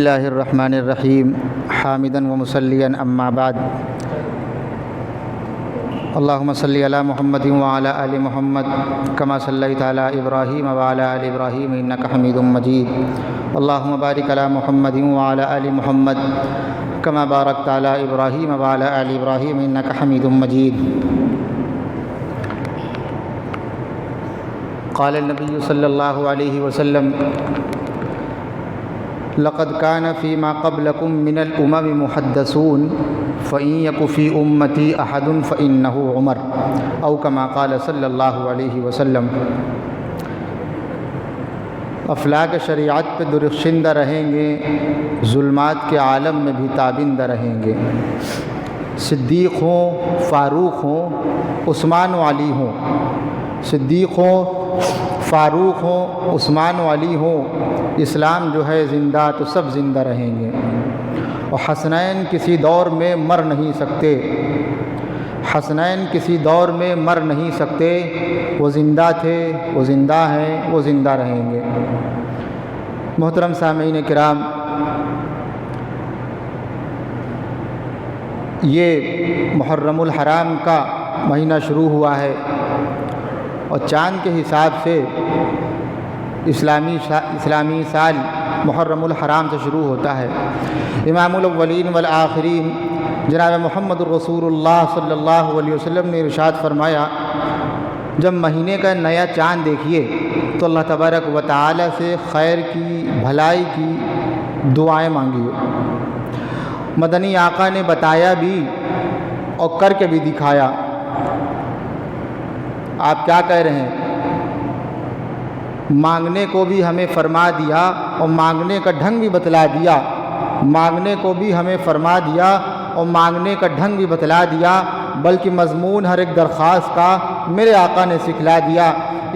اللہ الرحمن الرحیم حامداً ومصلیاً اما بعد اللہم صلی علی محمد وعلی آل محمد کما صلیت علی ابراہیم وعلی آل ابراہیم انک حمید مجید اللہم بارک علی محمد وعلی آل محمد کما بارکت علی ابراہیم وعلی آل ابراہیم انک حمید مجید قال النبی صلی اللہ علیہ وسلم لقد كان فيما قبلكم من الأمم محدثون فإن يك في أمتي أحد فإنه عمر أو كما قال صلی اللہ علیہ وسلم۔ افلاک شریعت پہ درخشندہ رہیں گے، ظلمات کے عالم میں بھی تابندہ رہیں گے۔ صدیق ہوں، فاروق ہوں، عثمان و علی ہوں، صدیق ہوں، فاروق ہوں، عثمان و علی ہوں، اسلام جو ہے زندہ تو سب زندہ رہیں گے۔ اور حسنین کسی دور میں مر نہیں سکتے، حسنین کسی دور میں مر نہیں سکتے، وہ زندہ تھے، وہ زندہ ہیں، وہ زندہ رہیں گے۔ محترم سامعین کرام، یہ محرم الحرام کا مہینہ شروع ہوا ہے اور چاند کے حساب سے اسلامی سال محرم الحرام سے شروع ہوتا ہے۔ امام الاولین والآخرین جناب محمد الرسول اللہ صلی اللہ علیہ وسلم نے ارشاد فرمایا، جب مہینے کا نیا چاند دیکھیے تو اللہ تبارک و تعالی سے خیر کی، بھلائی کی دعائیں مانگیے۔ مدنی آقا نے بتایا بھی اور کر کے بھی دکھایا۔ آپ کیا کہہ رہے ہیں؟ مانگنے کو بھی ہمیں فرما دیا اور مانگنے کا ڈھنگ بھی بتلا دیا، مانگنے کو بھی ہمیں فرما دیا اور مانگنے کا ڈھنگ بھی بتلا دیا، بلکہ مضمون ہر ایک درخواست کا میرے آقا نے سکھلا دیا۔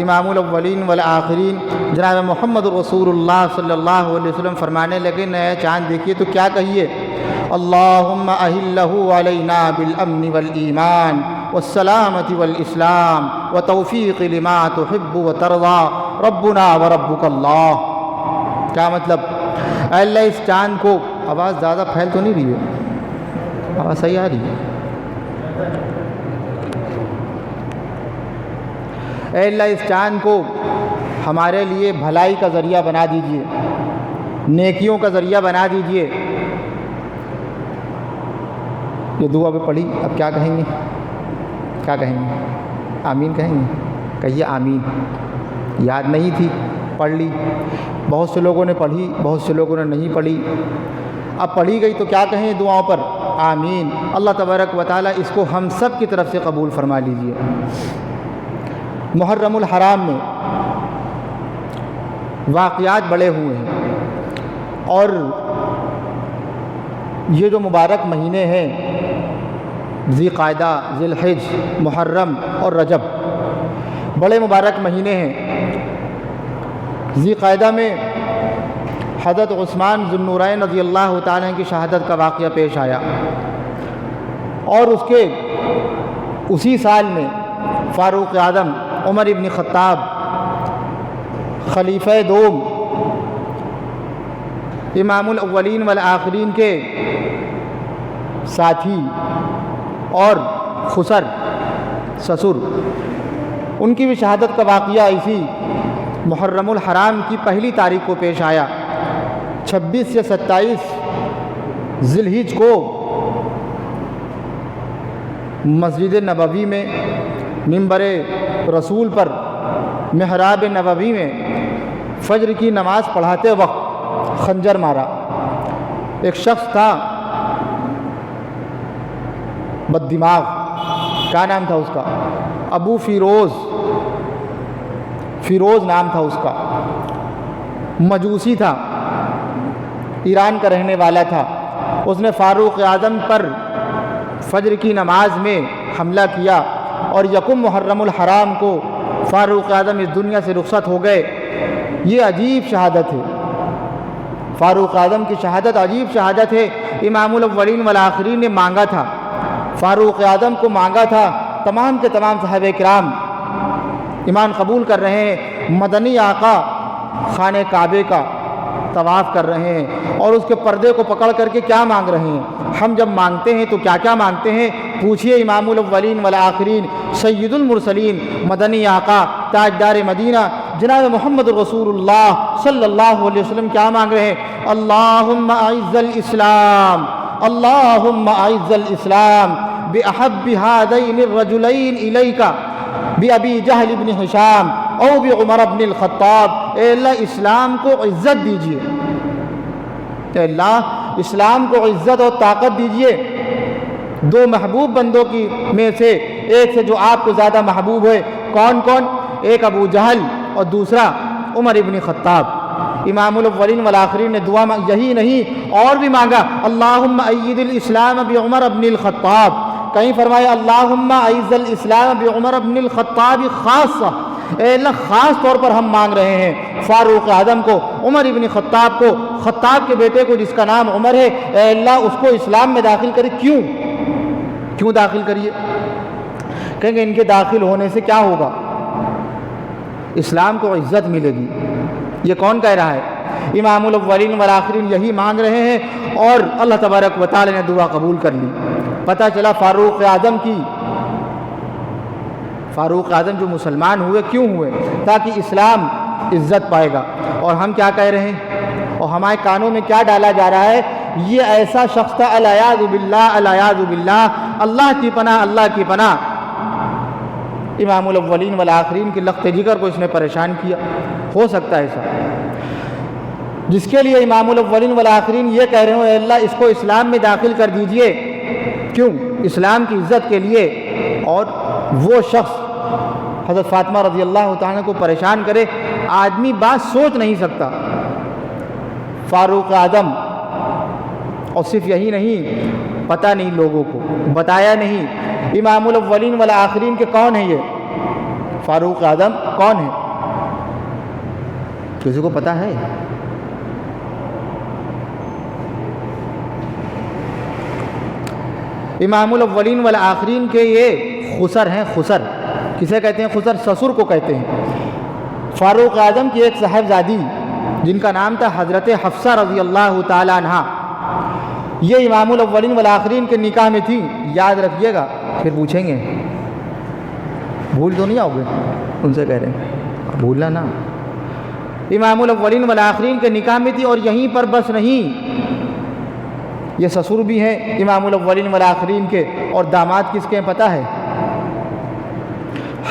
امام الاولین والآخرین جناب محمد رسول اللہ صلی اللہ علیہ وسلم فرمانے لگے، نیا چاند دیکھیے تو کیا کہیے؟ اللہم اہلہ علینا بالامن والایمان والسلامۃ والاسلام وتوفیق لما تحب وترضى ربنا وربک اللہ۔ کیا مطلب؟ اے اللہ اس چاند کو، آواز زیادہ پھیل تو نہیں رہی ہے؟ آواز صحیح آ رہی ہے؟ اے اللہ اس چاند کو ہمارے لیے بھلائی کا ذریعہ بنا دیجئے، نیکیوں کا ذریعہ بنا دیجئے۔ یہ دعا بھی پڑھی، اب کیا کہیں گے؟ کیا کہیں گے؟ آمین کہیں گے؟ کہیے آمین۔ یاد نہیں تھی، پڑھ لی۔ بہت سے لوگوں نے پڑھی، بہت سے لوگوں نے نہیں پڑھی۔ اب پڑھی گئی تو کیا کہیں دعاؤں پر؟ آمین۔ اللہ تبارک و تعالیٰ اس کو ہم سب کی طرف سے قبول فرما لیجیے۔ محرم الحرام میں واقعات بڑے ہوئے ہیں، اور یہ جو مبارک مہینے ہیں ذی قعدہ، ذی الحج، محرم اور رجب، بڑے مبارک مہینے ہیں۔ ذی قعدہ میں حضرت عثمان ذو النورین رضی اللہ تعالیٰ کی شہادت کا واقعہ پیش آیا، اور اس کے اسی سال میں فاروق اعظم عمر ابن خطاب خلیفہ دوم امام الاولین والآخرین کے ساتھی اور خسر سسر، ان کی بھی شہادت کا واقعہ اسی محرم الحرام کی پہلی تاریخ کو پیش آیا۔ 26 سے 27 ذی الحج کو مسجد نبوی میں منبر رسول پر محراب نبوی میں فجر کی نماز پڑھاتے وقت خنجر مارا۔ ایک شخص تھا بد دماغ، کیا نام تھا اس کا؟ ابو فیروز نام تھا اس کا، مجوسی تھا، ایران کا رہنے والا تھا۔ اس نے فاروق اعظم پر فجر کی نماز میں حملہ کیا، اور یکم محرم الحرام کو فاروق اعظم اس دنیا سے رخصت ہو گئے۔ یہ عجیب شہادت ہے، فاروق اعظم کی شہادت عجیب شہادت ہے۔ امام الاولین والآخرین نے مانگا تھا، فاروق اعظم کو مانگا تھا، تمام کے تمام صحابہ کرام ایمان قبول کر رہے ہیں۔ مدنی آقا خانہ کعبے کا طواف کر رہے ہیں اور اس کے پردے کو پکڑ کر کے کیا مانگ رہے ہیں. ہم جب مانگتے ہیں تو کیا کیا مانگتے ہیں؟ پوچھئے امام الاولین والآخرین سید المرسلین مدنی آقا تاجدار مدینہ جناب محمد رسول اللہ صلی اللہ علیہ وسلم کیا مانگ رہے ہیں؟ اللہم اعز الاسلام، اللہم اعز الاسلام بأحب هذین الرجلین الیک بأبی جہل بن ہشام او بعمر بن الخطاب. اے اللہ اسلام کو عزت دیجئے، اے اللہ اسلام کو عزت اور طاقت دیجئے. دو محبوب بندوں کی میں سے ایک سے جو آپ کو زیادہ محبوب ہے، کون کون؟ ایک ابو جہل اور دوسرا عمر ابن خطاب. امام الاولین والآخرین نے دعا یہی نہیں اور بھی مانگا اللہم اید الاسلام بعمر بن الخطاب. کہیں فرمایا اللہم اعز الاسلام بعمر بن الخطاب خاصہ. اے اللہ خاص طور پر ہم مانگ رہے ہیں فاروق اعظم کو، عمر ابن خطاب کو، خطاب کے بیٹے کو جس کا نام عمر ہے، اے اللہ اس کو اسلام میں داخل کرے. کیوں داخل کریے؟ کہیں گے ان کے داخل ہونے سے کیا ہوگا؟ اسلام کو عزت ملے گی. یہ کون کہہ رہا ہے؟ امام الاولین والآخرین یہی مانگ رہے ہیں اور اللہ تبارک و تعالی نے دعا قبول کر لی. پتہ چلا فاروق اعظم جو مسلمان ہوئے کیوں ہوئے؟ تاکہ اسلام عزت پائے گا. اور ہم کیا کہہ رہے ہیں اور ہمارے کانوں میں کیا ڈالا جا رہا ہے؟ یہ ایسا شخص تھا الیاذ باللہ، الیاذ باللہ، اللہ کی پناہ، اللہ کی پناہ. امام الاولین والآخرین کے لخت جگر کو اس نے پریشان کیا. ہو سکتا ہے ایسا جس کے لیے امام الاولین والآخرین یہ کہہ رہے ہوں اے اللہ اس کو اسلام میں داخل کر دیجئے. کیوں؟ اسلام کی عزت کے لیے. اور وہ شخص حضرت فاطمہ رضی اللہ تعالیٰ کو پریشان کرے، آدمی بات سوچ نہیں سکتا. فاروق اعظم. اور صرف یہی نہیں، پتہ نہیں لوگوں کو، بتایا نہیں. امام الاولین والآخرین کے کون ہیں یہ؟ فاروق اعظم کون ہے؟ کسی کو پتہ ہے؟ امام الاولین والآخرین کے یہ خسر ہیں. خسر کسے کہتے ہیں؟ خسر سسر کو کہتے ہیں. فاروق اعظم کی ایک صاحبزادی جن کا نام تھا حضرت حفصہ رضی اللہ تعالیٰ عنہ، یہ امام الاولین والآخرین کے نکاح میں تھی. یاد رکھیے گا، پھر پوچھیں گے بھول تو نہیں آؤ گے؟ ان سے کہہ رہے ہیں بھولنا نا. امام الاولین والآخرین کے نکاح میں تھی. اور یہیں پر بس نہیں، یہ سسر بھی ہیں امام الاولین والآخرین کے. اور داماد کس کے ہیں پتہ ہے؟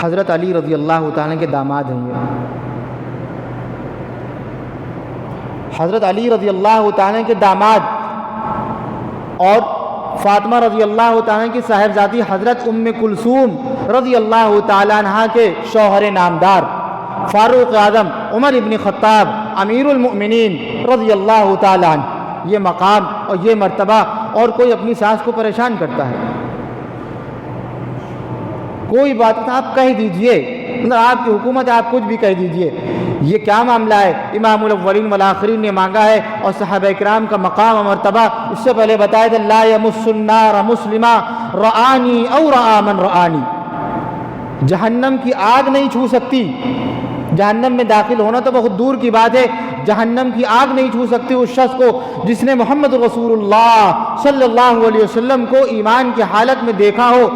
حضرت علی رضی اللہ تعالیٰ کے داماد ہیں یہ. حضرت علی رضی اللہ تعالیٰ کے داماد اور فاطمہ رضی اللہ تعالیٰ کی صاحبزادی حضرت ام کلثوم رضی اللہ تعالیٰ عنہ کے شوہر نامدار فاروق اعظم عمر ابن خطاب امیر المؤمنین رضی اللہ تعالیٰ عنہ. یہ مقام اور یہ مرتبہ. اور کوئی اپنی ساس کو پریشان کرتا ہے، کوئی بات آپ کہہ دیجئے، مطلب آپ کی حکومت ہے، آپ کچھ بھی کہہ دیجئے. یہ کیا معاملہ ہے؟ امام الاولین والآخرین نے مانگا ہے. اور صحابہ کرام کا مقام و مرتبہ اس سے پہلے بتایا تھا لا یمس النار مسلمہ رآنی او رآ من رآنی. جہنم کی آگ نہیں چھو سکتی. جہنم میں داخل ہونا تو بہت دور کی بات ہے، جہنم کی آگ نہیں چھو سکتی اس شخص کو جس نے محمد رسول اللہ صلی اللہ علیہ وسلم کو ایمان کی حالت میں دیکھا ہو،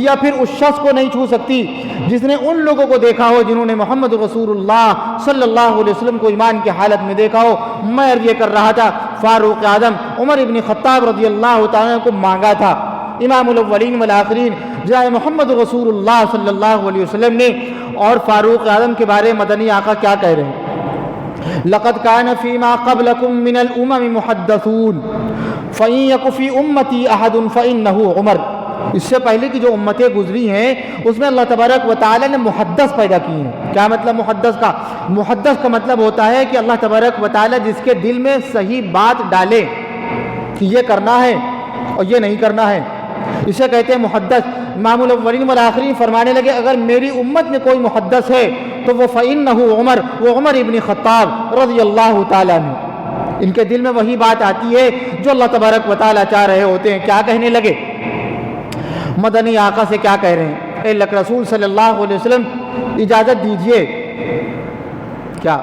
یا پھر اس شخص کو نہیں چھو سکتی جس نے ان لوگوں کو دیکھا ہو جنہوں نے محمد رسول اللہ صلی اللہ علیہ وسلم کو ایمان کی حالت میں دیکھا ہو. میں عرض یہ کر رہا تھا فاروق اعظم عمر ابن خطاب رضی اللہ تعالیٰ کو مانگا تھا امام الاولین والآخرین جناب محمد رسول اللہ صلی اللہ علیہ وسلم نے. اور فاروق اعظم کے بارے مدنی آقا کیا کہہ رہے ہیں؟ لقد كان فيما قبلكم من الامم محدثون فإن يك في امتي احد فإنه عمر. اس سے پہلے کی جو امتیں گزری ہیں اس میں اللہ تبارک و تعالی نے محدث پیدا کی ہیں. کیا مطلب محدث کا؟ محدث کا مطلب ہوتا ہے کہ اللہ تبارک و تعالی جس کے دل میں صحیح بات ڈالے کہ یہ کرنا ہے اور یہ نہیں کرنا ہے، اسے کہتے ہیں محدث. امام الاولین والآخرین فرمانے لگے اگر میری امت میں کوئی محدث ہے تو وہ فإنه عمر، وہ عمر ابن خطاب رضی اللہ تعالیٰ عنہ. ان کے دل میں وہی بات آتی ہے جو اللہ تبارک و تعالیٰ چاہ رہے ہوتے ہیں. کیا کہنے لگے؟ مدنی آقا سے کیا کہہ رہے ہیں؟ اے اللہ رسول صلی اللہ علیہ وسلم اجازت دیجئے. کیا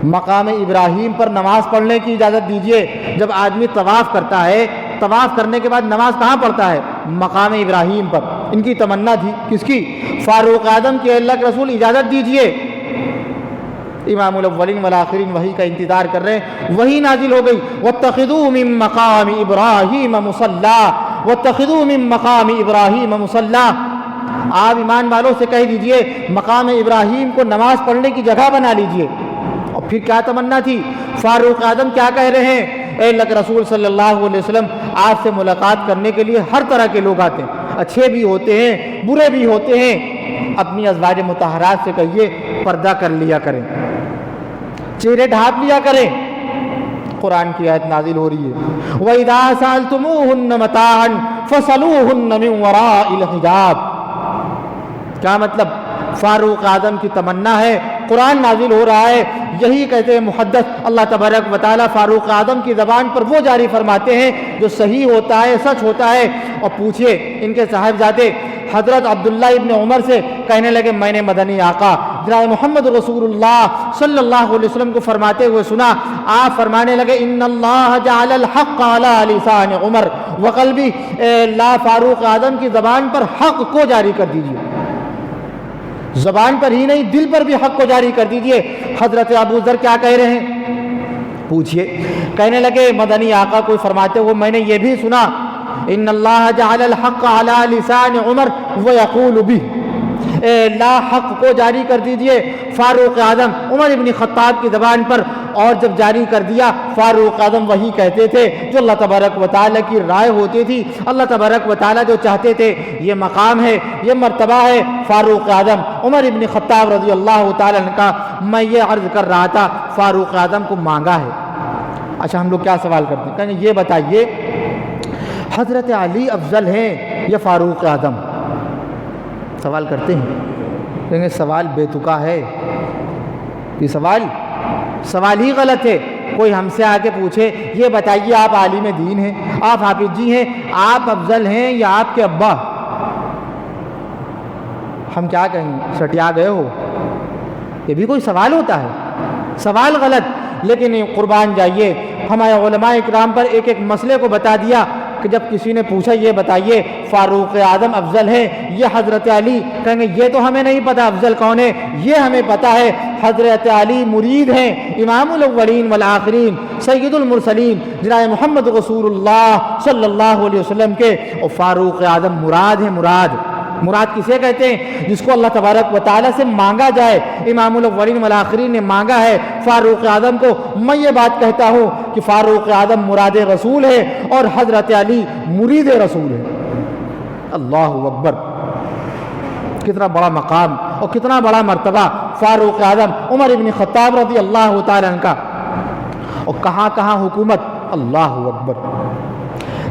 مقام ابراہیم پر نماز پڑھنے کی اجازت دیجیے۔ جب آدمی طواف کرتا ہے، طواف کرنے کے بعد نماز کہاں پڑھتا ہے؟ مقام ابراہیم پر۔ ان کی تمنا تھی، کس کی؟ فاروق اعظم کی، اللہ کے رسول اجازت دیجیے۔ امام الاولین والآخرین وحی کا انتظار کر رہے ہیں، وحی نازل ہو گئی، واتخذوا من مقام ابراہیم مصلی، واتخذوا من مقام ابراہیم مصلی۔ آپ ایمان والوں سے کہہ دیجئے مقام ابراہیم کو نماز پڑھنے کی جگہ بنا لیجئے۔ اور پھر کیا تمنا تھی؟ فاروق اعظم کیا کہہ رہے ہیں؟ اے اللہ کے رسول صلی اللہ علیہ وسلم، آپ سے ملاقات کرنے کے لیے ہر طرح کے لوگ آتے ہیں، اچھے بھی ہوتے ہیں، برے بھی ہوتے ہیں۔ اپنی ازواج مطہرات سے کہیے پردہ کر لیا کریں، چہرے ڈھانپ لیا کریں۔ قرآن کی آیت نازل ہو رہی ہے، وَإِذَا سَأَلْتُمُوهُنَّ مَتَاعًا فَاسْأَلُوهُنَّ مِنْ وَرَاءِ الْحِجَابِ۔ کیا مطلب؟ فاروق اعظم کی تمنا ہے، قرآن نازل ہو رہا ہے، یہی کہتے ہیں محدث اللہ تبارک و تعالیٰ فاروق اعظم کی زبان پر وہ جاری فرماتے ہیں جو صحیح ہوتا ہے، سچ ہوتا ہے۔ اور پوچھئے ان کے صاحبزادے حضرت عبداللہ ابن عمر سے، کہنے لگے میں نے مدنی آقا جناب محمد رسول اللہ صلی اللہ علیہ وسلم کو فرماتے ہوئے سنا، آپ فرمانے لگے ان اللہ جعل الحق علی لسان عمر وقلبی، لا فاروق اعظم کی زبان پر حق کو جاری کر دیجئے، زبان پر ہی نہیں دل پر بھی حق کو جاری کر دیجئے۔ حضرت ابو ذر کیا کہہ رہے ہیں؟ پوچھئے، کہنے لگے مدنی آقا کو فرماتے ہوئے میں نے یہ بھی سنا، ان اللہ جعل الحق علی لسان عمر ویقول بہ، لا حق کو جاری کر دیجئے فاروق اعظم عمر ابن خطاب کی زبان پر، اور جب جاری کر دیا فاروق اعظم وہی کہتے تھے جو اللہ تبارک و تعالیٰ کی رائے ہوتی تھی، اللہ تبارک و تعالیٰ جو چاہتے تھے۔ یہ مقام ہے، یہ مرتبہ ہے فاروق اعظم عمر ابن خطاب رضی اللہ تعالیٰ عنہ کا۔ میں یہ عرض کر رہا تھا فاروق اعظم کو مانگا ہے۔ اچھا ہم لوگ کیا سوال کرتے ہیں؟ کہیں یہ بتائیے حضرت علی افضل ہیں یا فاروق اعظم؟ سوال کرتے ہیں، کہیں گے سوال بے تکا ہے، یہ سوال ہی غلط ہے۔ کوئی ہم سے آ کے پوچھے یہ بتائیے آپ عالم دین ہیں، آپ حافظ جی ہیں، آپ افضل ہیں یا آپ کے ابا؟ ہم کیا کہیں؟ سٹیا گئے ہو؟ یہ بھی کوئی سوال ہوتا ہے؟ سوال غلط۔ لیکن قربان جائیے ہمارے علماء اکرام پر ایک ایک مسئلے کو بتا دیا کہ جب کسی نے پوچھا یہ بتائیے فاروق اعظم افضل ہے یہ حضرت علی، کہیں گے یہ تو ہمیں نہیں پتا افضل کون ہے، یہ ہمیں پتا ہے حضرت علی مرید ہیں امام الاولین والآخرین سید المرسلین جناب محمد رسول اللہ صلی اللہ علیہ وسلم کے، اور فاروق اعظم مراد ہے۔ مراد کسے کہتے ہیں؟ جس کو اللہ تبارک و تعالیٰ سے مانگا جائے۔ امام الاولین والآخرین نے مانگا ہے فاروق اعظم کو۔ میں یہ بات کہتا ہوں کہ فاروق اعظم مراد رسول ہے اور حضرت علی مرید رسول ہے۔ اللہ اکبر! کتنا بڑا مقام اور کتنا بڑا مرتبہ فاروق اعظم عمر ابن خطاب رضی اللہ تعالیٰ عنہ کا۔ اور کہاں کہاں حکومت! اللہ اکبر!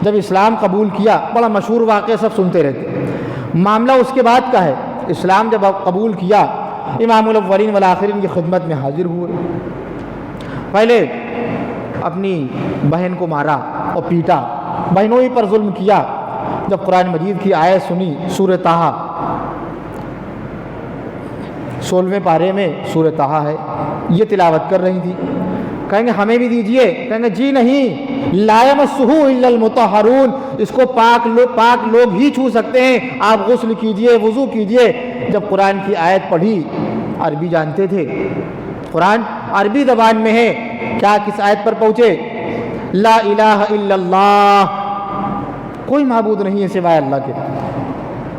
جب اسلام قبول کیا، بڑا مشہور واقعہ سب سنتے رہتے، معاملہ اس کے بعد کا ہے۔ اسلام جب قبول کیا، امام الاولین والآخرین کی خدمت میں حاضر ہوئے۔ پہلے اپنی بہن کو مارا اور پیٹا، بہنوں ہی پر ظلم کیا۔ جب قرآن مجید کی آیت سنی، سورہ طٰہٰ 16ویں پارے میں سورہ طٰہٰ ہے، یہ تلاوت کر رہی تھی۔ کہیں گے ہمیں بھی دیجئے، کہیں گے جی نہیں، لا یمسہ الا المطہرون، اس کو پاک لوگ ہی چھو سکتے ہیں، آپ غسل کیجئے، وضو کیجئے۔ جب قرآن کی آیت پڑھی، عربی جانتے تھے، قرآن عربی زبان میں ہے، کیا کس آیت پر پہنچے؟ لا الہ الا اللہ، کوئی معبود نہیں ہے سوائے اللہ کے،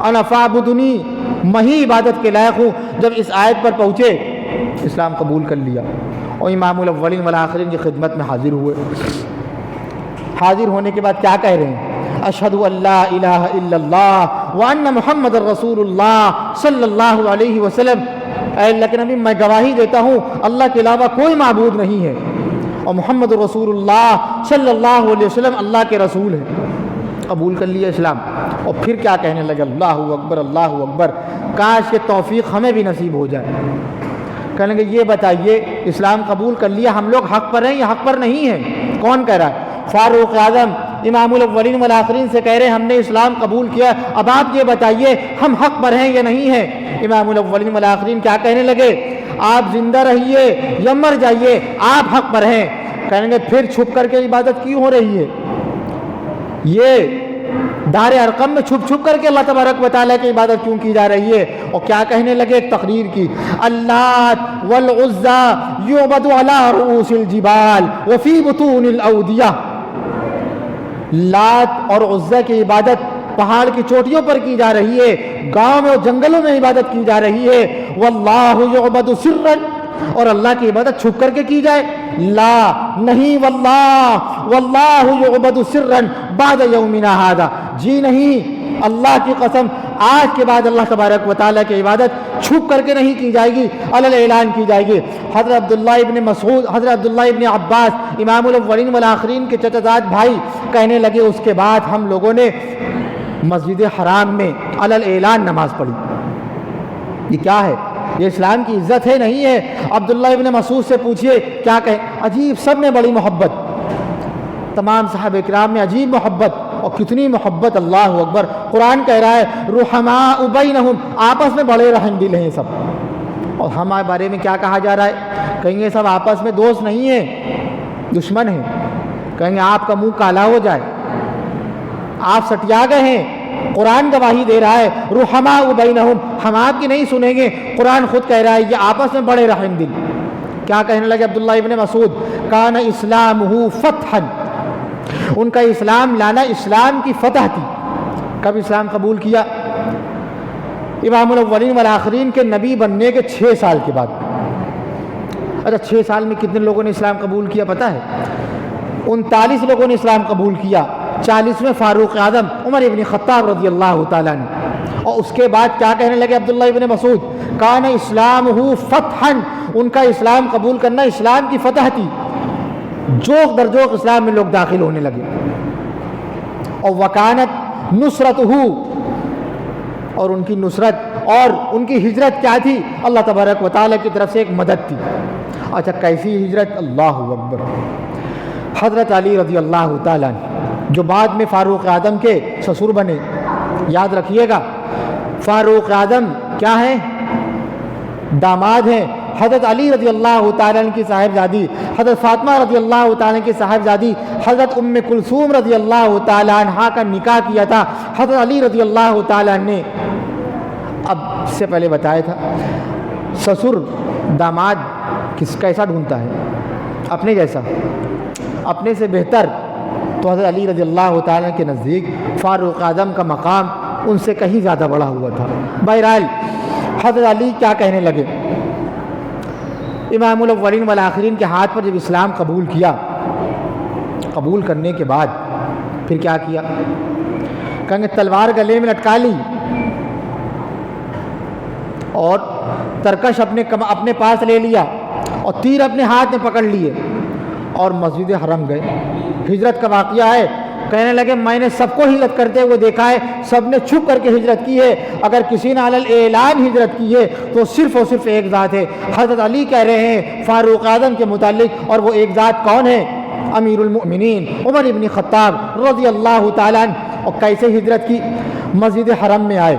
انا فاعبدنی، میں ہی عبادت کے لائق ہوں۔ جب اس آیت پر پہنچے، اسلام قبول کر لیا اور امام الاولین والآخرین کی خدمت میں حاضر ہوئے۔ حاضر ہونے کے بعد کیا کہہ رہے ہیں؟ اشہد ان لا الہ الا اللہ وان محمد رسول اللہ صلی اللہ علیہ وسلم، اے اللہ کے نبی میں گواہی دیتا ہوں اللہ کے علاوہ کوئی معبود نہیں ہے اور محمد رسول اللہ صلی اللہ علیہ وسلم اللہ کے رسول ہیں۔ قبول کر لیا اسلام، اور پھر کیا کہنے لگے؟ اللہ اکبر، اللہ اکبر! کاش کہ توفیق ہمیں بھی نصیب ہو جائے۔ کہنے لگے یہ بتائیے اسلام قبول کر لیا، ہم لوگ حق پر ہیں یا حق پر نہیں ہیں؟ کون کہہ رہا ہے؟ فاروق اعظم امام الاولین والآخرین سے کہہ رہے ہیں ہم نے اسلام قبول کیا، اب آپ یہ بتائیے ہم حق پر ہیں یا نہیں ہیں؟ امام الاولین والآخرین کیا کہنے لگے؟ آپ زندہ رہیے یا مر جائیے آپ حق پر ہیں۔ کہیں گے پھر چھپ کر کے عبادت کیوں ہو رہی ہے؟ یہ دار ارقم میں چھپ چھپ کر کے اللہ تبارک و تعالیٰ کی عبادت کیوں کی جا رہی ہے؟ اور کیا کہنے لگے ایک تقریر کی، اللات والعزی یعبد علی رؤوس الجبال وفی بطون الاودیہ، لات اور عزی کی عبادت پہاڑ کی چوٹیوں پر کی جا رہی ہے، گاؤں میں اور جنگلوں میں عبادت کی جا رہی ہے۔ واللہ یعبد سرا، اور اللہ کی عبادت چھپ کر کے کی جائے؟ لا، نہیں، واللہ یعبد سرا بعد یومنا ھذا، جی نہیں، اللہ کی قسم آج کے بعد اللہ تبارک و تعالیٰ کی عبادت چھپ کر کے نہیں کی جائے گی، علل اعلان کی جائے گی۔ حضرت عبداللہ ابن مسعود، حضرت عبداللہ ابن عباس امام الاولین والآخرین کے چچا زاد بھائی کہنے لگے اس کے بعد ہم لوگوں نے مسجد حرام میں علل اعلان نماز پڑھی۔ یہ کیا ہے؟ یہ اسلام کی عزت ہے؟ نہیں ہے۔ عبداللہ ابن مسعود سے پوچھئے کیا کہیں، عجیب، سب میں بڑی محبت، تمام صحابہ کرام میں عجیب محبت، اور کتنی محبت، اللہ اکبر۔ قرآن کہہ رہا ہے رحماء بینہم، آپس میں بڑے رحم دل ہیں سب۔ اور ہمارے بارے میں کیا کہا جا رہا ہے؟ کہیں گے سب آپس میں دوست نہیں ہیں، دشمن ہیں۔ کہیں گے آپ کا منہ کالا ہو جائے، آپ سٹیا گئے ہیں۔ قرآن گواہی دے رہا ہے رحماء بینہم، ہم آپ کی نہیں سنیں گے، قرآن خود کہہ رہا ہے یہ آپس میں بڑے رحم دل۔ کیا کہنے لگے عبداللہ ابن مسعود، کان اسلامہ فتحا، ان کا اسلام لانا اسلام کی فتح تھی۔ کب اسلام قبول کیا؟ امام الاولین والآخرین کے نبی بننے کے 6 سال کے بعد۔ اچھا 6 سال میں کتنے لوگوں نے اسلام قبول کیا پتہ ہے؟ 39 لوگوں نے اسلام قبول کیا، 40 میں فاروق اعظم عمر ابن خطاب رضی اللہ تعالیٰ نے۔ اور اس کے بعد کیا کہنے لگے عبداللہ ابن مسعود، کان اسلامہ فتحا، ان کا اسلام قبول کرنا اسلام کی فتح تھی۔ جوق در جوق اسلام میں لوگ داخل ہونے لگے۔ اور وکانت نصرتہ، اور ان کی نصرت اور ان کی ہجرت کیا تھی؟ اللہ تبارک و تعالیٰ کی طرف سے ایک مدد تھی۔ اچھا کیسی ہجرت؟ اللہ اکبر۔ حضرت علی رضی اللہ تعالیٰ جو بعد میں فاروق اعظم کے سسر بنے، یاد رکھیے گا، فاروق اعظم کیا ہیں؟ داماد ہیں حضرت علی رضی اللہ تعالیٰ کی صاحبزادی حضرت فاطمہ رضی اللہ تعالیٰ کی صاحبزادی حضرت ام کلثوم رضی اللہ تعالیٰ عنہا کا نکاح کیا تھا حضرت علی رضی اللہ تعالیٰ نے۔ اب اس سے پہلے بتایا تھا سسر داماد کیسا ڈھونڈتا ہے؟ اپنے جیسا، اپنے سے بہتر۔ تو حضرت علی رضی اللہ تعالیٰ کے نزدیک فاروق اعظم کا مقام ان سے کہیں زیادہ بڑا ہوا تھا۔ بہرحال حضرت علی کیا کہنے لگے، امام الاولین والآخرین کے ہاتھ پر جب اسلام قبول کیا، قبول کرنے کے بعد پھر کیا کیا؟ کہیں گے تلوار گلے میں لٹکا لی اور ترکش اپنے پاس لے لیا اور تیر اپنے ہاتھ میں پکڑ لیے اور مسجد حرم گئے۔ ہجرت کا واقعہ ہے، کہنے لگے میں نے سب کو ہجرت کرتے ہوئے دیکھا ہے، سب نے چھپ کر کے ہجرت کی ہے، اگر کسی نے علل اعلان ہجرت کی ہے تو صرف اور صرف ایک ذات ہے۔ حضرت علی کہہ رہے ہیں فاروق اعظم کے متعلق، اور وہ ایک ذات کون ہے؟ امیر المؤمنین عمر ابن خطاب رضی اللہ تعالیٰ عنہ۔ اور کیسے ہجرت کی؟ مسجد حرم میں آئے،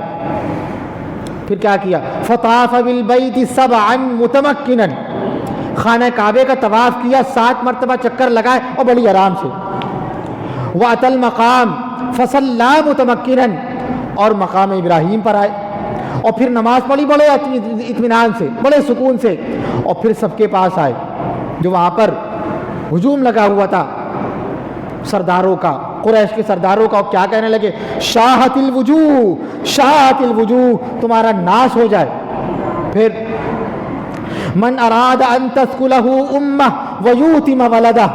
پھر کیا کیا؟ فطاف بالبیت 7 متمکنا، خانہ کعبے کا طواف کیا، 7 مرتبہ چکر لگائے اور بڑی آرام سے۔ وَأَتَى الْمَقَامَ فَصَلَّى مُتَمَكِّنًا، اور مقام ابراہیم پر آئے اور پھر نماز پڑھی بڑے اطمینان سے، بڑے سکون سے، اور پھر سب کے پاس آئے جو وہاں پر ہجوم لگا ہوا تھا سرداروں کا، قریش کے سرداروں کا، اور کیا کہنے لگے؟ شاہت الوجوہ، شاہت الوجوہ، تمہارا ناش ہو جائے۔ پھر من اراد ان تثقلہ امہ ویوتم ولدہ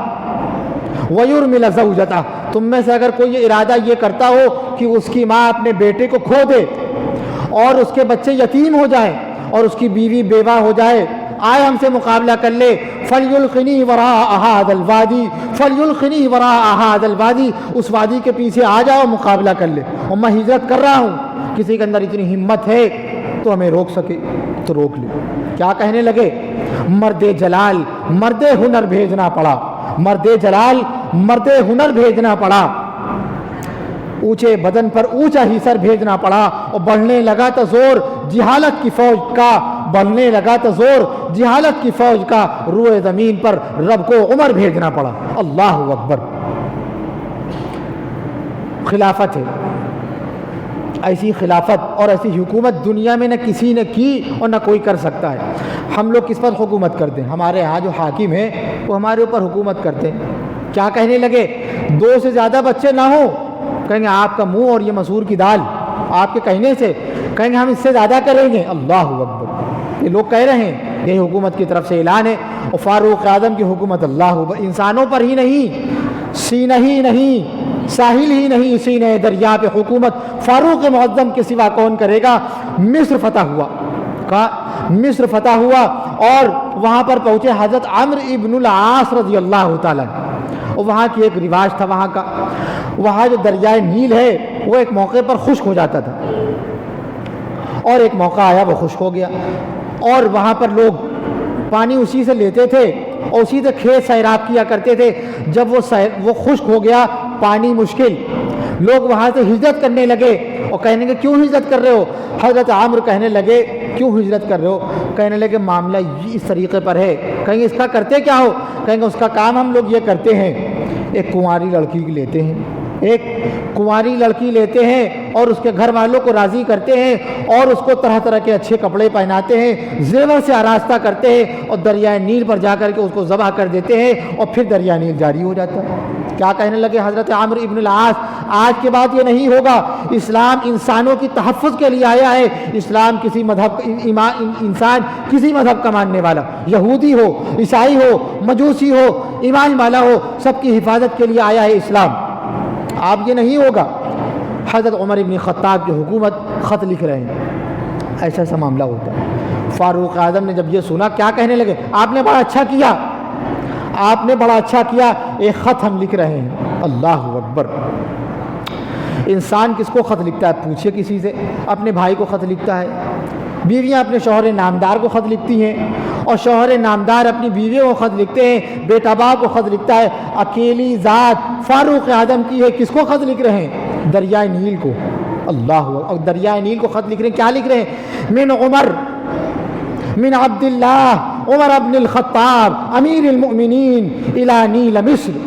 ویرمل زوجتہ، تم میں سے اگر کوئی یہ ارادہ یہ کرتا ہو کہ اس کی ماں اپنے بیٹے کو کھو دے اور اس کے بچے یتیم ہو جائیں اور اس کی بیوی بیوہ ہو جائے، آئے ہم سے مقابلہ کر لے۔ فَلْيُلْقِنِي وَرَاءَ هَذَا الْوَادِي، فَلْيُلْقِنِي وَرَاءَ هَذَا الْوَادِي، اس وادی کے پیچھے آ جاؤ، مقابلہ کر لے، اور میں ہجرت کر رہا ہوں، کسی کے اندر اتنی ہمت ہے تو ہمیں روک سکے تو روک لے۔ کیا کہنے لگے؟ مرد جلال مرد ہنر بھیجنا پڑا، مرد جلال مرد ہنر بھیجنا پڑا، اونچے بدن پر اونچا ہی سر بھیجنا پڑا، اور بڑھنے لگا تو زور جہالت کی فوج کا، بڑھنے لگا تو زور جہالت کی فوج کا روئے زمین پر رب کو عمر بھیجنا پڑا۔ اللہ اکبر۔ خلافت ہے، ایسی خلافت اور ایسی حکومت دنیا میں نہ کسی نے کی اور نہ کوئی کر سکتا ہے۔ ہم لوگ کس پر حکومت کرتے ہیں؟ ہمارے ہاں جو حاکم ہیں وہ ہمارے اوپر حکومت کرتے ہیں۔ کیا کہنے لگے؟ 2 سے زیادہ بچے نہ ہوں، کہیں گے آپ کا منہ اور یہ مسور کی دال، آپ کے کہنے سے کہیں گے ہم اس سے زیادہ کریں گے۔ اللہ اکبر۔ یہ لوگ کہہ رہے ہیں، یہ حکومت کی طرف سے اعلان ہے۔ اور فاروق اعظم کی حکومت اللہ اکبر، انسانوں پر ہی نہیں، سینہ ہی نہیں، ساحل ہی نہیں، سینہ دریا پہ حکومت فاروق معظم کے سوا کون کرے گا؟ مصر فتح ہوا، مصر فتح ہوا اور وہاں پر پہنچے حضرت عمرو ابن العاص رضی اللہ تعالیٰ۔ اور وہاں کی ایک رواج تھا، وہاں جو دریائے نیل ہے وہ ایک موقع پر خشک ہو جاتا تھا، اور ایک موقع آیا وہ خشک ہو گیا، اور وہاں پر لوگ پانی اسی سے لیتے تھے اور اسی سے کھیت سیراب کیا کرتے تھے۔ جب وہ خشک ہو گیا، پانی مشکل، لوگ وہاں سے ہجرت کرنے لگے اور کہنے لگے کیوں ہجرت کر رہے ہو؟ حضرت عمرو کہنے لگے کیوں ہجرت کر رہے ہو؟ کہنے لگے معاملہ اس طریقے پر ہے۔ کہیں گے اس کا کرتے کیا ہو؟ کہیں گے اس کا کام ہم لوگ یہ کرتے ہیں، ایک کنواری لڑکی لیتے ہیں، ایک کنواری لڑکی لیتے ہیں اور اس کے گھر والوں کو راضی کرتے ہیں اور اس کو طرح طرح کے اچھے کپڑے پہناتے ہیں، زیور سے آراستہ کرتے ہیں اور دریائے نیل پر جا کر کے اس کو ذبح کر دیتے ہیں اور پھر دریائے نیل جاری ہو جاتا ہے۔ کیا کہنے لگے حضرت عمرو ابن العاص؟ آج کے بعد یہ نہیں ہوگا، اسلام انسانوں کی تحفظ کے لیے آیا ہے۔ اسلام کسی مذہب، انسان کسی مذہب کا ماننے والا، یہودی ہو، عیسائی ہو، مجوسی ہو، ایمان والا ہو، سب کی حفاظت کے لیے آیا ہے اسلام۔ اب یہ نہیں ہوگا۔ حضرت عمر ابن خطاب کی حکومت خط لکھ رہے ہیں، ایسا ایسا معاملہ ہوتا ہے۔ فاروق اعظم نے جب یہ سنا کیا کہنے لگے؟ آپ نے بڑا اچھا کیا، آپ نے بڑا اچھا کیا، ایک خط ہم لکھ رہے ہیں۔ اللہ اکبر۔ انسان کس کو خط لکھتا ہے؟ پوچھئے کسی سے۔ اپنے بھائی کو خط لکھتا ہے، بیویاں اپنے شوہر نامدار کو خط لکھتی ہیں، اور شوہر نامدار اپنی بیویوں کو خط لکھتے ہیں، بیٹا باپ کو خط لکھتا ہے۔ اکیلی ذات فاروق اعظم کی ہے، کس کو خط لکھ رہے ہیں؟ دریائے نیل کو۔ اللہ، اور دریائے نیل کو خط لکھ رہے ہیں، کیا لکھ رہے ہیں؟ من عمر، من عبد اللہ عمر ابن الخطاب امیر المؤمنین الى نیل مصر،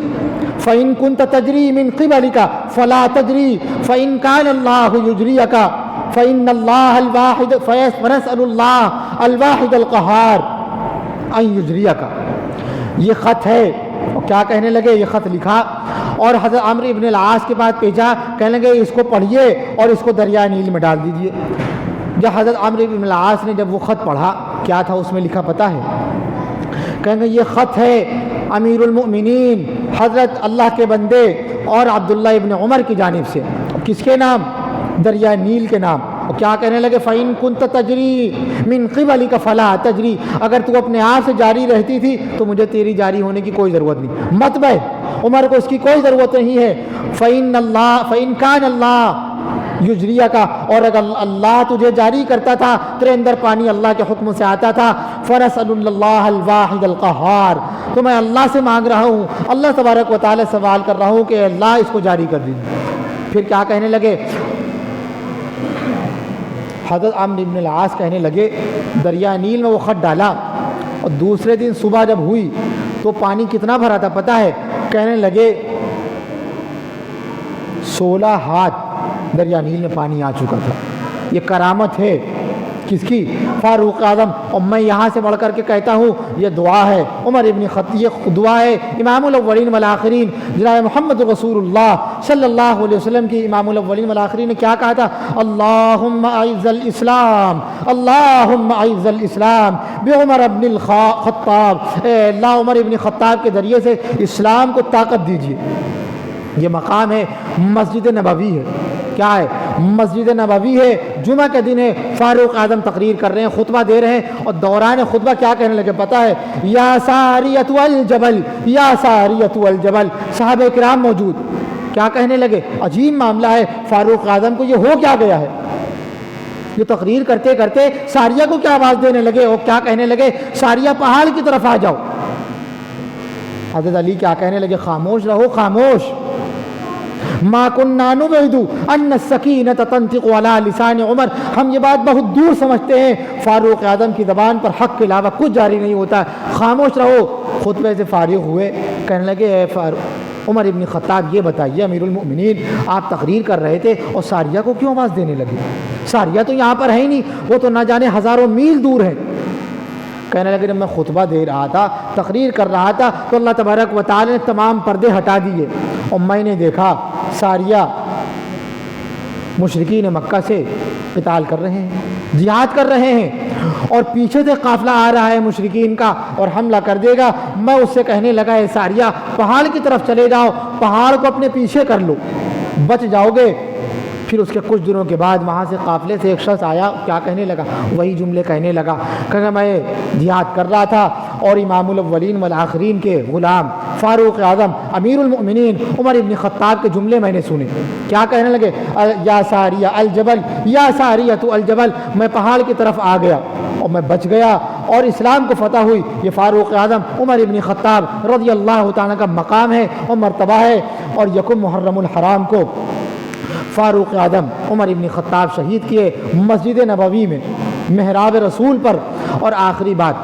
فإن كنت تجری من قبلك فلا تجری، فإن كان الله يجريك فإن الله الواحد، فنسأل الله الواحد القهار ان يجريك۔ یہ خط ہے۔ اور کیا کہنے لگے؟ یہ خط لکھا اور حضرت عمرو ابن العاص کے پاس بھیجا، کہنے لگے اس کو پڑھیے اور اس کو دریائے نیل میں ڈال دیجئے۔ جب حضرت عمرو ابن العاص نے جب وہ خط پڑھا، کیا تھا اس میں لکھا پتہ ہے؟ کہیں گے یہ خط ہے امیر المؤمنین حضرت اللہ کے بندے اور عبداللہ ابن عمر کی جانب سے۔ کس کے نام؟ دریائے نیل کے نام۔ اور کیا کہنے لگے؟ فَإِن كُنْتَ تَجْرِي مِن قِبَلِكَ فَلَا تَجْرِي، اگر تو اپنے آپ سے جاری رہتی تھی تو مجھے تیری جاری ہونے کی کوئی ضرورت نہیں، مت بہ، عمر کو اس کی کوئی ضرورت نہیں ہے۔ فَإِن كَانَ اللَّهُ یجریہ کا، اور اگر اللہ تجھے جاری کرتا تھا، تیرے اندر پانی اللہ کے حکم سے آتا تھا، فَنَسْأَلُ اللَّهَ الْوَاحِدَ الْقَهَّارَ، تو میں اللہ سے مانگ رہا ہوں، اللہ تبارک و تعالی سوال کر رہا ہوں کہ اللہ اس کو جاری کر دیجیے۔ پھر کیا کہنے لگے؟ حضرت عمرو بن العاص کہنے لگے دریائے نیل میں وہ خط ڈالا، اور دوسرے دن صبح جب ہوئی تو پانی کتنا بھرا تھا پتہ ہے؟ کہنے لگے 16 ہاتھ دریا نیل میں پانی آ چکا تھا۔ یہ کرامت ہے کس کی؟ فاروق اعظم۔ اور میں یہاں سے بڑھ کر کے کہتا ہوں یہ دعا ہے عمر ابن خطاب، یہ دعا ہے امام الاولین والآخرین جناب محمد رسول اللہ صلی اللہ علیہ وسلم کی۔ امام الاولین والآخرین نے کیا کہا تھا؟ اللہم اعز الاسلام، اللہم اعز الاسلام بعمر ابن الخطاب، اے اللہ عمر ابن خطاب کے ذریعے سے اسلام کو طاقت دیجیے۔ یہ مقام ہے، مسجد نبوی ہے۔ کیا ہے؟ مسجد نبوی ہے، جمعہ کے دن ہے، فاروق اعظم تقریر کر رہے ہیں، خطبہ دے رہے ہیں، اور دوران خطبہ کیا کہنے لگے پتہ ہے؟ یا ساریۃ الجبل، یا ساریۃ الجبل، صحابہ کرام موجود، کیا کہنے لگے؟ عجیب معاملہ ہے، فاروق اعظم کو یہ ہو کیا گیا ہے؟ یہ تقریر کرتے کرتے ساریہ کو کیا آواز دینے لگے اور کیا کہنے لگے؟ ساریہ پہاڑ کی طرف آ جاؤ۔ حضرت علی کیا کہنے لگے؟ خاموش رہو، خاموش۔ ما كنا نبعد ان السکینۃ تنطق علی لسان عمر. ہم یہ بات بہت دور سمجھتے ہیں، فاروق اعظم کی زبان پر حق کے علاوہ کچھ جاری نہیں ہوتا، خاموش رہو. خطبے سے فارغ ہوئے، کہنے لگے اے عمر ابن خطاب یہ بتائیے امیر المؤمنین، آپ تقریر کر رہے تھے اور ساریہ کو کیوں آواز دینے لگے؟ ساریہ تو یہاں پر ہے ہی نہیں، وہ تو نہ جانے ہزاروں میل دور ہے. کہنے لگے جب میں خطبہ دے رہا تھا، تقریر کر رہا تھا، تو اللہ تبارک و تعالی نے تمام پردے ہٹا دیے اور میں نے دیکھا ساریہ مشرکین مکہ سے قتال کر رہے ہیں، جہاد کر رہے ہیں، اور پیچھے سے قافلہ آ رہا ہے مشرکین کا اور حملہ کر دے گا. میں اس سے کہنے لگا اے ساریہ پہاڑ کی طرف چلے جاؤ، پہاڑ کو اپنے پیچھے کر لو، بچ جاؤ گے. پھر اس کے کچھ دنوں کے بعد وہاں سے قافلے سے ایک شخص آیا، کیا کہنے لگا؟ وہی جملے کہنے لگا کہ میں جہاد کر رہا تھا اور امام الاولین والآخرین کے غلام فاروق اعظم امیر المؤمنین عمر ابن خطاب کے جملے میں نے سنے. کیا کہنے لگے؟ یا ساریہ الجبل، یا ساریہ الجبل. میں پہاڑ کی طرف آ گیا اور میں بچ گیا اور اسلام کو فتح ہوئی. یہ فاروق اعظم عمر ابن خطاب رضی اللہ تعالیٰ کا مقام ہے اور مرتبہ ہے. اور یکم محرم الحرام کو فاروق اعظم عمر ابن خطاب شہید کیے مسجد نبوی میں محراب رسول پر. اور آخری بات،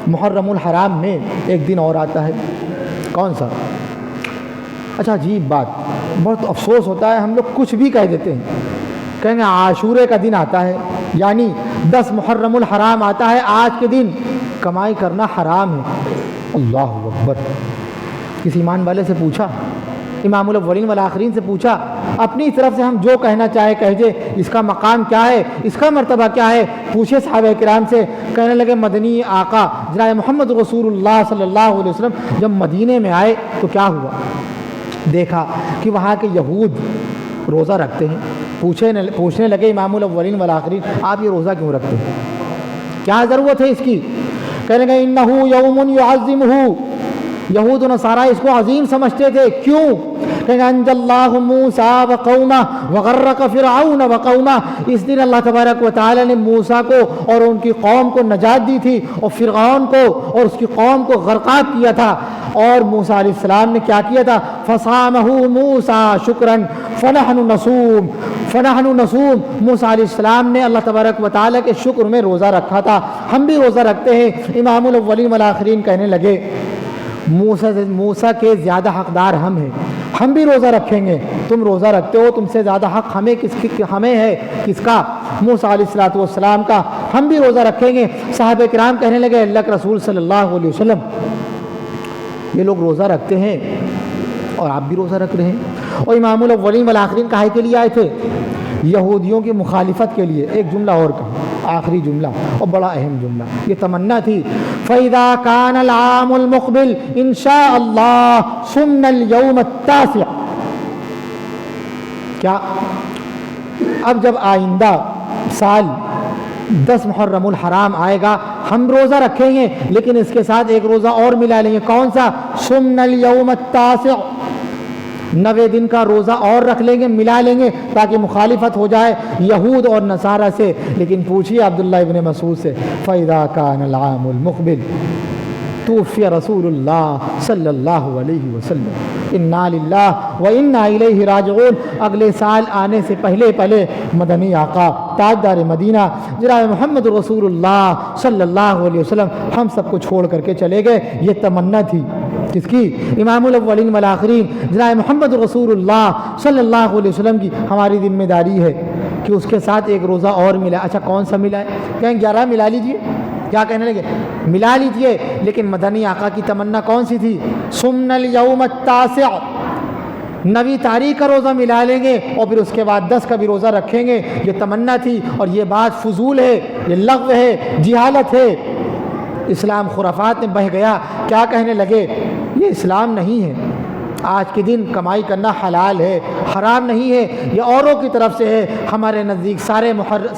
محرم الحرام میں ایک دن اور آتا ہے، کون سا؟ اچھا عجیب بات، بہت افسوس ہوتا ہے، ہم لوگ کچھ بھی کہہ دیتے ہیں. کہیں گے عاشورے کا دن آتا ہے، یعنی 10 محرم الحرام آتا ہے. آج کے دن کمائی کرنا حرام ہے. اللہ اکبر. کسی ایمان والے سے پوچھا، امام الاولین والآخرین سے پوچھا، اپنی طرف سے ہم جو کہنا چاہے کہجے، اس کا مقام کیا ہے، اس کا مرتبہ کیا ہے؟ پوچھے صحابہ کرام سے. کہنے لگے مدنی آقا جناب محمد رسول اللہ صلی اللہ علیہ وسلم جب مدینے میں آئے تو کیا ہوا؟ دیکھا کہ وہاں کے یہود روزہ رکھتے ہیں. پوچھنے لگے امام الاولین والآخرین، آپ یہ روزہ کیوں رکھتے ہیں؟ کیا ضرورت ہے اس کی؟ کہنے لگے انہو یوم یعظمہ، یہود و نصارہ اس کو عظیم سمجھتے تھے. کیوں؟ کہ انجى اللہ موسیٰ وقومہ وغرق فرعون وقومہ. اس دن اللہ تبارک و تعالی نے موسیٰ کو اور ان کی قوم کو نجات دی تھی اور فرعون کو اور اس کی قوم کو غرقاب کیا تھا. اور موسیٰ علیہ السلام نے کیا کیا تھا؟ فصامہ موسیٰ شکرا فنحن نصوم. موسیٰ علیہ السلام نے اللہ تبارک و تعالی کے شکر میں روزہ رکھا تھا، ہم بھی روزہ رکھتے ہیں. امام الاولین والآخرین کہنے لگے موسیٰ کے زیادہ حقدار ہم ہیں، ہم بھی روزہ رکھیں گے. تم روزہ رکھتے ہو، تم سے زیادہ حق ہمیں ہے کس کا؟ موسیٰ علیہ السلام کا. ہم بھی روزہ رکھیں گے. صحابہ کرام کہنے لگے اللہ کے رسول صلی اللہ علیہ وسلم یہ لوگ روزہ رکھتے ہیں اور آپ بھی روزہ رکھ رہے ہیں. اور امام الاولین والآخرین کہے کے لیے آئے تھے؟ یہودیوں کی مخالفت کے لیے. ایک جملہ اور کہا، آخری جملہ اور بڑا اہم جملہ، یہ تمنا تھی. فَإِذَا كَانَ الْعَامُ الْمُقْبِلِ إِنْ شَاءَ اللَّهُ صُمْنَا الْيَوْمَ التَّاسِعَ. کیا اب جب آئندہ سال 10 محرم الحرام آئے گا ہم روزہ رکھیں گے، لیکن اس کے ساتھ ایک روزہ اور ملا لیں گے. کون سا؟ صُمْنَا الْيَوْمَ التَّاسِعَ. 90 دن کا روزہ اور رکھ لیں گے، ملا لیں گے تاکہ مخالفت ہو جائے یہود اور نصارہ سے. لیکن پوچھیے عبداللہ ابن مسعود سے، فَإِذَا كَانَ الْعَامُ الْمُقْبِلِ توفی رسول اللہ صلی اللہ علیہ وسلم انا للہ و انا الیہ راجعون. اگلے سال آنے سے پہلے مدنی آقا تاجدار مدینہ جناب محمد رسول اللہ صلی اللہ علیہ وسلم ہم سب کو چھوڑ کر کے چلے گئے. یہ تمنا تھی کس کی؟ امام الاولین والآخرین جناب محمد رسول اللہ صلی اللہ علیہ وسلم کی. ہماری ذمہ داری ہے کہ اس کے ساتھ ایک روزہ اور ملا. اچھا کون سا ملا ہے؟ کہیں 11 ملا لیجئے. کیا کہنے لگے؟ ملا لیجئے. لیکن مدنی آقا کی تمنا کون سی تھی؟ صمنا اليوم التاسع. 9 تاریخ کا روزہ ملا لیں گے اور پھر اس کے بعد 10 کا بھی روزہ رکھیں گے. یہ تمنا تھی اور یہ بات فضول ہے، یہ لغو ہے، جہالت ہے. اسلام خرافات میں بہہ گیا. کیا کہنے لگے؟ یہ اسلام نہیں ہے. آج کے دن کمائی کرنا حلال ہے، حرام نہیں ہے. یہ اوروں کی طرف سے ہے. ہمارے نزدیک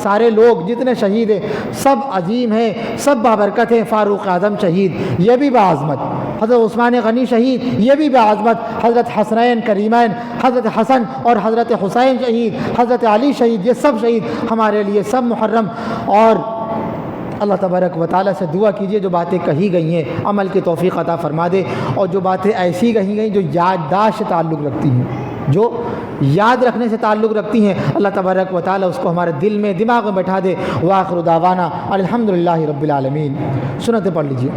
سارے لوگ جتنے شہید ہیں سب عظیم ہیں، سب بابرکت ہیں. فاروق اعظم شہید، یہ بھی بعظمت. حضرت عثمان غنی شہید، یہ بھی بعظمت. حضرت حسنین کریمین، حضرت حسن اور حضرت حسین شہید، حضرت علی شہید، یہ سب شہید. ہمارے لیے سب محرم اور اللہ تبارک و تعالیٰ سے دعا کیجیے جو باتیں کہی گئی ہیں عمل کی توفیق عطا فرما دے، اور جو باتیں ایسی کہی گئیں جو یادداشت سے تعلق رکھتی ہیں، جو یاد رکھنے سے تعلق رکھتی ہیں، اللہ تبارک و تعالیٰ اس کو ہمارے دل میں دماغ میں بیٹھا دے۔ وآخر دعوانا الحمدللہ رب العالمین۔ سنتیں پڑھ لیجیے۔